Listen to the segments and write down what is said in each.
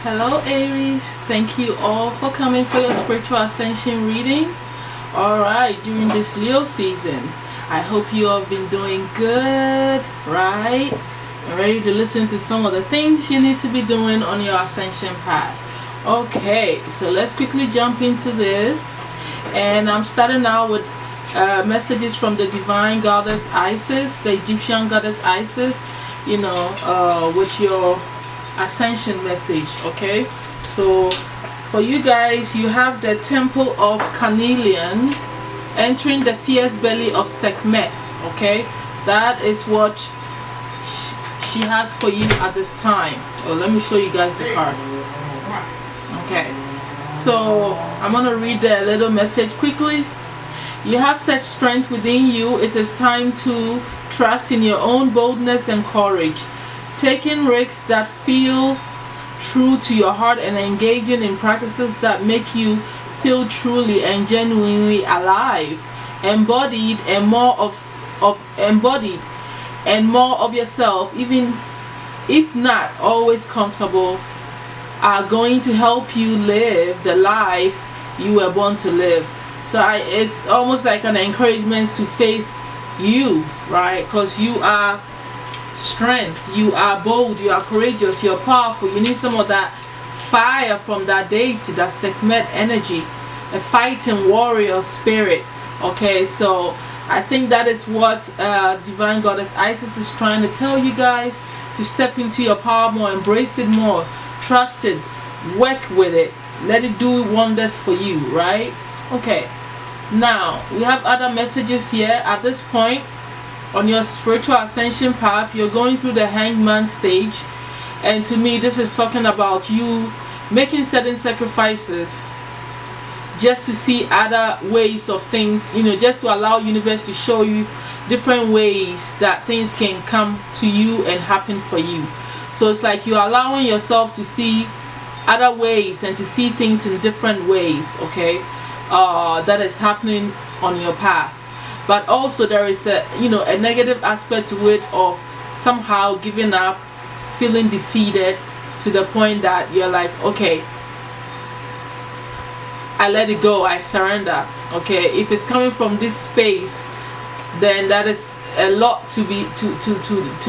Hello Aries, thank you all for coming for your spiritual ascension reading. Alright, during this Leo season, I hope you have been doing good, right? And ready to listen to some of the things you need to be doing on your ascension path. Okay, so let's quickly jump into this. And I'm starting out with messages from the divine goddess Isis, the Egyptian goddess Isis, with your ascension message. Okay, so for you guys, you have the temple of Carnelian entering the fierce belly of Sekhmet. Okay, that is what she has for you at this time. Oh, let me show you guys the card. Okay, so I'm gonna read the little message quickly. You have such strength within you. It is time to trust in your own boldness and courage, taking risks that feel true to your heart and engaging in practices that make you feel truly and genuinely alive, embodied and more of yourself, even if not always comfortable, are going to help you live the life you were born to live. So it's almost like an encouragement to face you, right? Because you are strength, you are bold, you are courageous, you're powerful. You need some of that fire from that deity, that Sekhmet energy, a fighting warrior spirit. Okay, so I think that is what divine goddess Isis is trying to tell you guys, to step into your power more, embrace it more, trust it, work with it, let it do wonders for you, right? Okay, now we have other messages here. At this point on your spiritual ascension path, you're going through the hangman stage, and to me this is talking about you making certain sacrifices just to see other ways of things, just to allow universe to show you different ways that things can come to you and happen for you. So it's like you're allowing yourself to see other ways and to see things in different ways, okay, that is happening on your path. But also there is a negative aspect to it of somehow giving up, feeling defeated to the point that you're like, okay, I let it go, I surrender. Okay, if it's coming from this space, then that is a lot to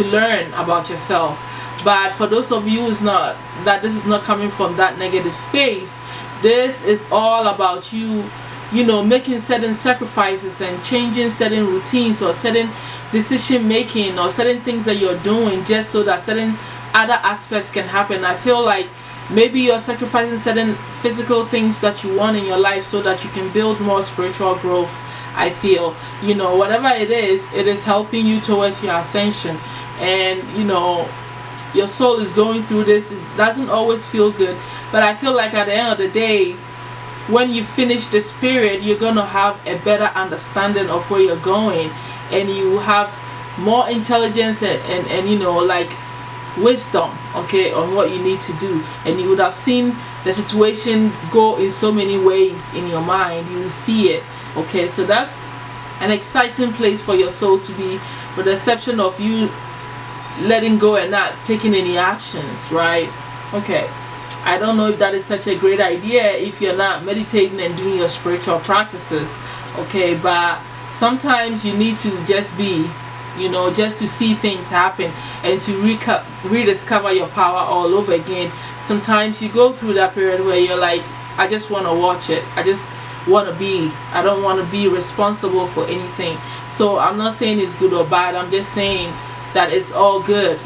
learn about yourself. But for those of you who's not, that this is not coming from that negative space, this is all about you making certain sacrifices and changing certain routines or certain decision making or certain things that you're doing just so that certain other aspects can happen. I feel like maybe you're sacrificing certain physical things that you want in your life so that you can build more spiritual growth. I feel, whatever it is helping you towards your ascension. And your soul is going through this. It doesn't always feel good, but I feel like at the end of the day, when you finish this period, you're going to have a better understanding of where you're going, and you have more intelligence and like wisdom, okay, on what you need to do. And you would have seen the situation go in so many ways in your mind. You will see it, okay. So that's an exciting place for your soul to be, with the exception of you letting go and not taking any actions, right? Okay, I don't know if that is such a great idea if you're not meditating and doing your spiritual practices, okay, but sometimes you need to just be, just to see things happen and to rediscover your power all over again. Sometimes you go through that period where you're like, I just want to watch it, I just want to be, I don't want to be responsible for anything. So I'm not saying it's good or bad, I'm just saying that it's all good,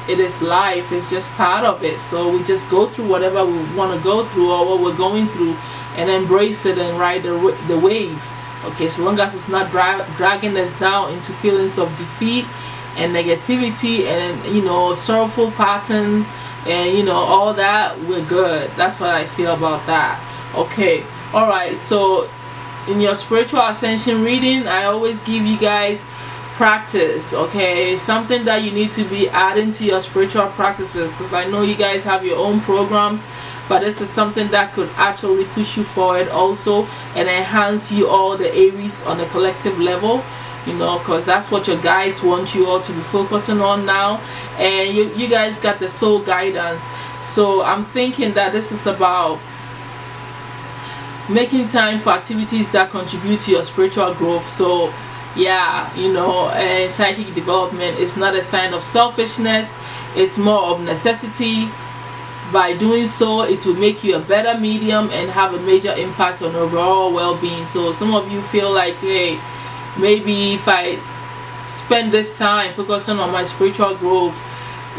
it is life, it's just part of it. So we just go through whatever we want to go through or what we're going through and embrace it and ride the wave, okay, so long as it's not dragging us down into feelings of defeat and negativity and sorrowful pattern and all that, we're good. That's what I feel about that. Okay, all right, so in your spiritual ascension reading, I always give you guys practice, okay, something that you need to be adding to your spiritual practices, because I know you guys have your own programs, but this is something that could actually push you forward also and enhance you all, the Aries, on a collective level. because that's what your guides want you all to be focusing on now. And you guys got the soul guidance. So I'm thinking that this is about making time for activities that contribute to your spiritual growth. So yeah, you know, and psychic development is not a sign of selfishness, it's more of necessity. By doing so, it will make you a better medium and have a major impact on overall well-being. So some of you feel like, hey, maybe if I spend this time focusing on my spiritual growth,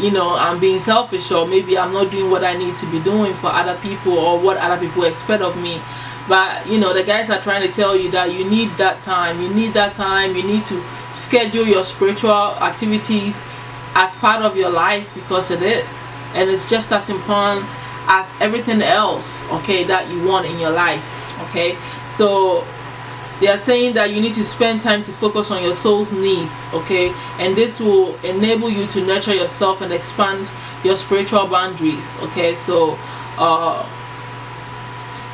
you know, I'm being selfish, or maybe I'm not doing what I need to be doing for other people or what other people expect of me. But you know, the guys are trying to tell you that you need that time. You need that time. You need to schedule your spiritual activities as part of your life, because it is, and it's just as important as everything else, okay, that you want in your life. Okay, so they are saying that you need to spend time to focus on your soul's needs, okay, and this will enable you to nurture yourself and expand your spiritual boundaries. Okay, so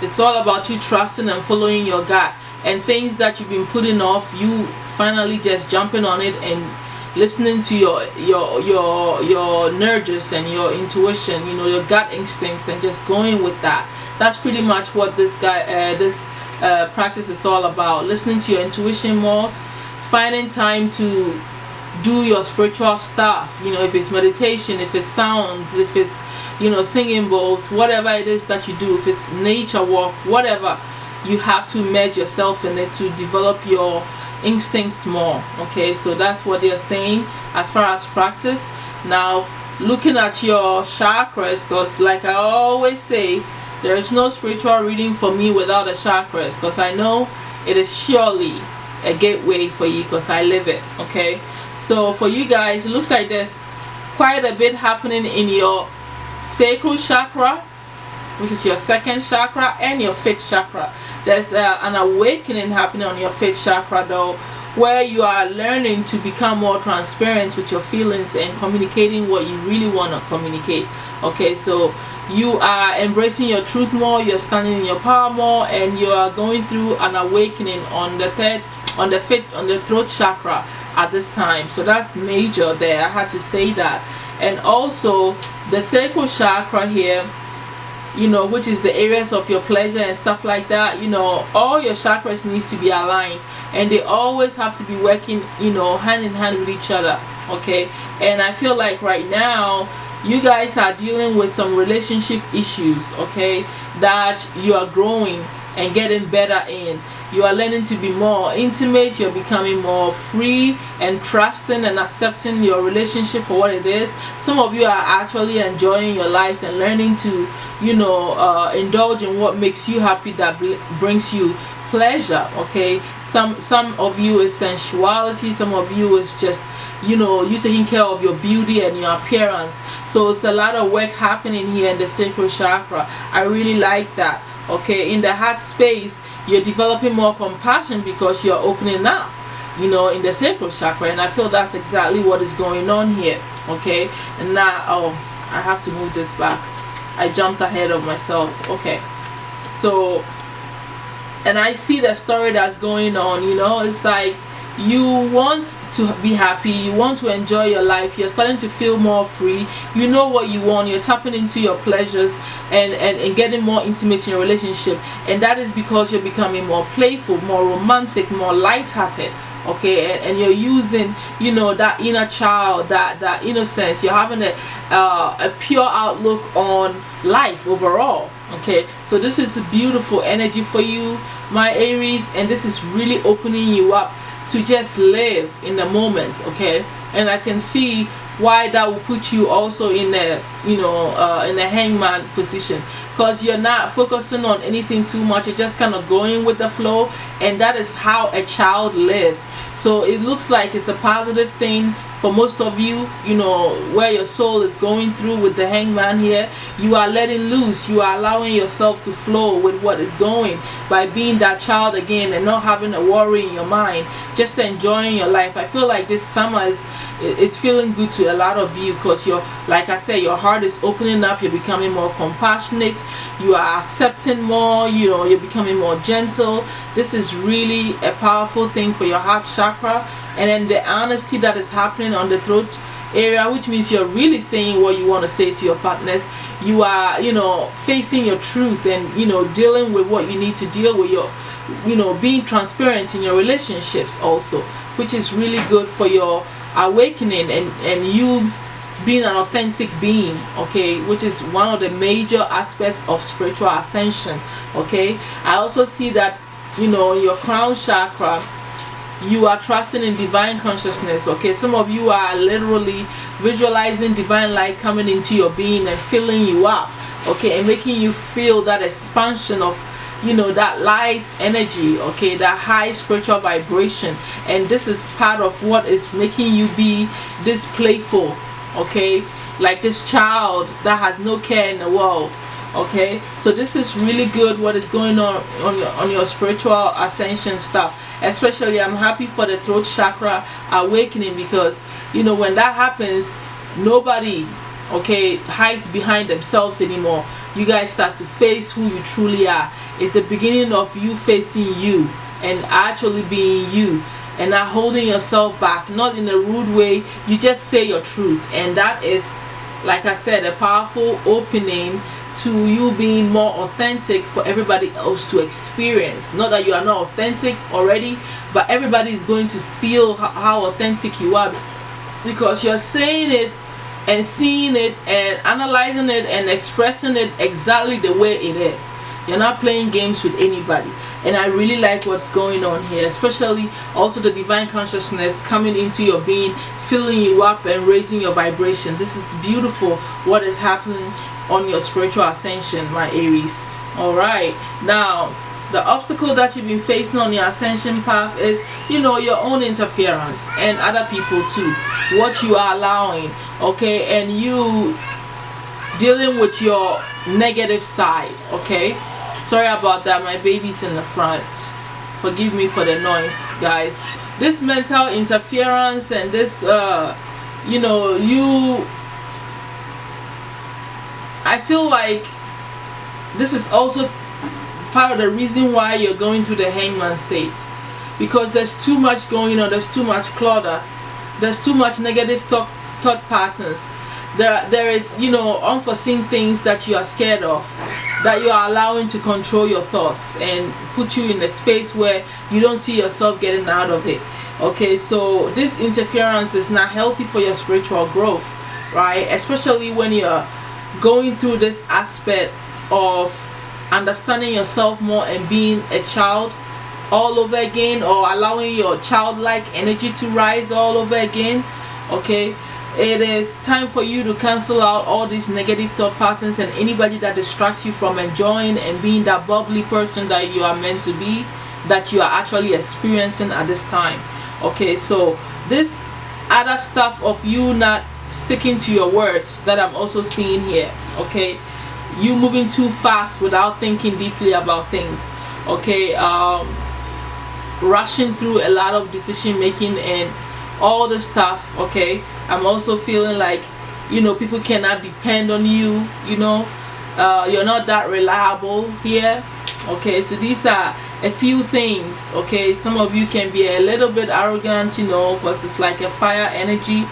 it's all about you trusting and following your gut, and things that you've been putting off, you finally just jumping on it and listening to your nurtures and your intuition, you know, your gut instincts, and just going with that. That's pretty much what this practice is all about. Listening to your intuition more, finding time to do your spiritual stuff, you know, if it's meditation, if it's sounds, if it's, you know, singing bowls, whatever it is that you do, if it's nature walk, whatever, you have to merge yourself in it to develop your instincts more. Okay, so that's what they're saying as far as practice. Now looking at your chakras, because like I always say, there is no spiritual reading for me without the chakras, because I know it is surely a gateway for you, because I live it. Okay, so for you guys, it looks like there's quite a bit happening in your sacral chakra, which is your second chakra, and your fifth chakra. There's an awakening happening on your fifth chakra though, where you are learning to become more transparent with your feelings and communicating what you really want to communicate. Okay, so you are embracing your truth more, you're standing in your power more, and you are going through an awakening on the throat chakra at this time. So that's major there, I had to say that. And also the sacral chakra here, you know, which is the areas of your pleasure and stuff like that, you know, all your chakras needs to be aligned, and they always have to be working, you know, hand in hand with each other. Okay, and I feel like right now you guys are dealing with some relationship issues, okay, that you are growing and getting better in. You are learning to be more intimate, you're becoming more free and trusting and accepting your relationship for what it is. Some of you are actually enjoying your lives and learning to, you know, indulge in what makes you happy, that brings you pleasure. Okay, some of you is sensuality, some of you is just, you know, you taking care of your beauty and your appearance. So it's a lot of work happening here in the sacral chakra. I really like that. Okay, in the heart space, you're developing more compassion because you're opening up, you know, in the sacral chakra, and I feel that's exactly what is going on here. Okay, and now, oh, I have to move this back, I jumped ahead of myself. Okay, so, and I see the story that's going on, you know, it's like you want to be happy, you want to enjoy your life, you're starting to feel more free, you know what you want, you're tapping into your pleasures and getting more intimate in your relationship, and that is because you're becoming more playful, more romantic, more light-hearted. Okay, and you're using, you know, that inner child, that innocence, you're having a pure outlook on life overall. Okay, so this is a beautiful energy for you, my Aries, and this is really opening you up to just live in the moment. Okay, and I can see why that will put you also in a, you know, in a hangman position, because you're not focusing on anything too much, you're just kind of going with the flow, and that is how a child lives. So it looks like it's a positive thing for most of you, you know, where your soul is going through with the hangman here. You are letting loose, you are allowing yourself to flow with what is going, by being that child again and not having a worry in your mind, just enjoying your life. I feel like this summer is feeling good to a lot of you, because you're, like I said, your heart is opening up, you're becoming more compassionate, you are accepting more, you know, you're becoming more gentle. This is really a powerful thing for your heart chakra. And then the honesty that is happening on the throat area, which means you're really saying what you want to say to your partners. You are, you know, facing your truth and, you know, dealing with what you need to deal with, your, you know, being transparent in your relationships also, which is really good for your awakening and you being an authentic being, okay, which is one of the major aspects of spiritual ascension. Okay, I also see that, you know, your crown chakra, you are trusting in divine consciousness. Okay, some of you are literally visualizing divine light coming into your being and filling you up, okay, and making you feel that expansion of, you know, that light energy, okay, that high spiritual vibration. And this is part of what is making you be this playful, okay, like this child that has no care in the world. Okay, so this is really good what is going on your spiritual ascension stuff. Especially I'm happy for the throat chakra awakening, because, you know, when that happens, nobody, okay, hides behind themselves anymore. You guys start to face who you truly are. It's the beginning of you facing you and actually being you, and not holding yourself back, not in a rude way. You just say your truth, and that is, like I said, a powerful opening to you being more authentic for everybody else to experience. Not that you are not authentic already, but everybody is going to feel how authentic you are, because you're saying it and seeing it and analyzing it and expressing it exactly the way it is. You're not playing games with anybody. And I really like what's going on here, especially also the divine consciousness coming into your being, filling you up and raising your vibration. This is beautiful what is happening on your spiritual ascension, my Aries. All right, now the obstacle that you've been facing on your ascension path is, you know, your own interference and other people too, what you are allowing, okay, and you dealing with your negative side. Okay, sorry about that, my baby's in the front, forgive me for the noise, guys. This mental interference and this you know, I feel like this is also part of the reason why you're going through the hangman state, because there's too much going on, there's too much clutter, there's too much negative thought patterns. There is, you know, unforeseen things that you are scared of, that you are allowing to control your thoughts and put you in a space where you don't see yourself getting out of it. Okay, so this interference is not healthy for your spiritual growth, right? Especially when you're going through this aspect of understanding yourself more and being a child all over again, or allowing your childlike energy to rise all over again. Okay, it is time for you to cancel out all these negative thought patterns and anybody that distracts you from enjoying and being that bubbly person that you are meant to be, that you are actually experiencing at this time. Okay, so this other stuff of you not sticking to your words that I'm also seeing here. Okay, you moving too fast without thinking deeply about things. Okay, rushing through a lot of decision making and all the stuff. Okay, I'm also feeling like, you know, people cannot depend on you, you know, you're not that reliable here. Okay, so these are a few things. Okay, some of you can be a little bit arrogant, you know, because it's like a fire energy.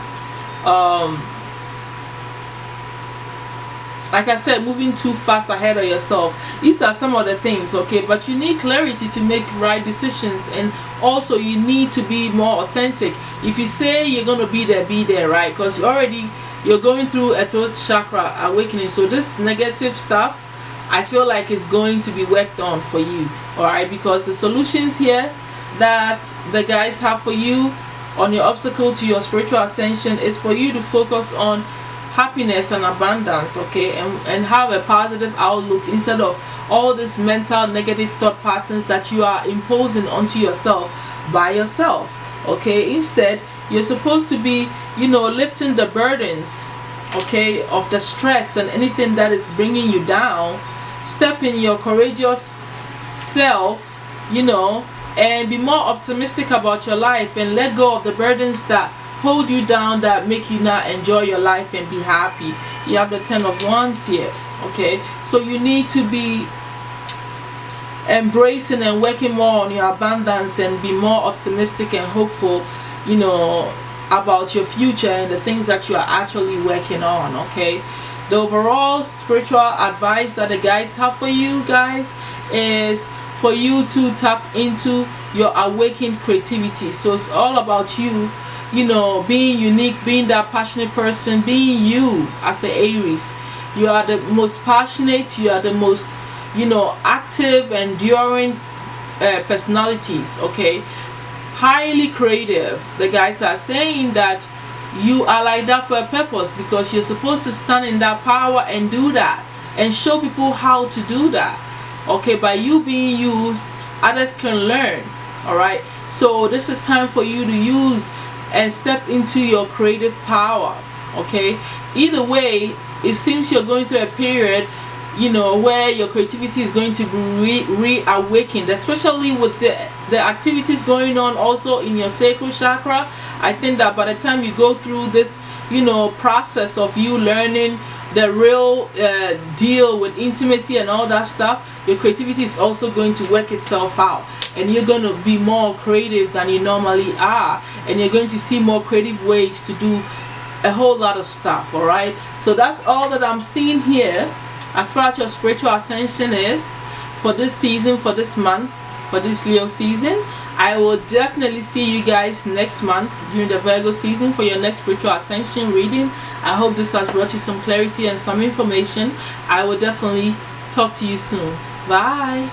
Like I said, moving too fast ahead of yourself. These are some of the things, okay, but you need clarity to make right decisions, and also you need to be more authentic. If you say you're going to be there, right? Because you're going through a throat chakra awakening, so this negative stuff, I feel like it's going to be worked on for you. All right, because the solutions here that the guides have for you on your obstacle to your spiritual ascension is for you to focus on happiness and abundance, okay, and have a positive outlook instead of all these mental negative thought patterns that you are imposing onto yourself by yourself. Okay, instead you're supposed to be, you know, lifting the burdens, okay, of the stress and anything that is bringing you down. Step in your courageous self, you know, and be more optimistic about your life, and let go of the burdens that hold you down, that make you not enjoy your life and be happy. You have the 10 of Wands here. Okay, so you need to be embracing and working more on your abundance and be more optimistic and hopeful, you know, about your future and the things that you are actually working on. Okay, the overall spiritual advice that the guides have for you guys is for you to tap into your awakened creativity. So it's all about you, you know, being unique, being that passionate person, being you as an Aries. You are the most passionate, you are the most, you know, active, enduring personalities. Okay, highly creative. The guys are saying that you are like that for a purpose, because you're supposed to stand in that power and do that and show people how to do that. Okay, by you being you, others can learn. All right, so this is time for you to use and step into your creative power. Okay, either way, it seems you're going through a period, you know, where your creativity is going to be reawakened, especially with the activities going on also in your sacral chakra. I think that by the time you go through this, you know, process of you learning the real deal with intimacy and all that stuff, your creativity is also going to work itself out, and you're going to be more creative than you normally are, and you're going to see more creative ways to do a whole lot of stuff. All right, so that's all that I'm seeing here as far as your spiritual ascension is for this season, for this month, for this Leo season. I will definitely see you guys next month during the Virgo season for your next spiritual ascension reading. I hope this has brought you some clarity and some information. I will definitely talk to you soon. Bye.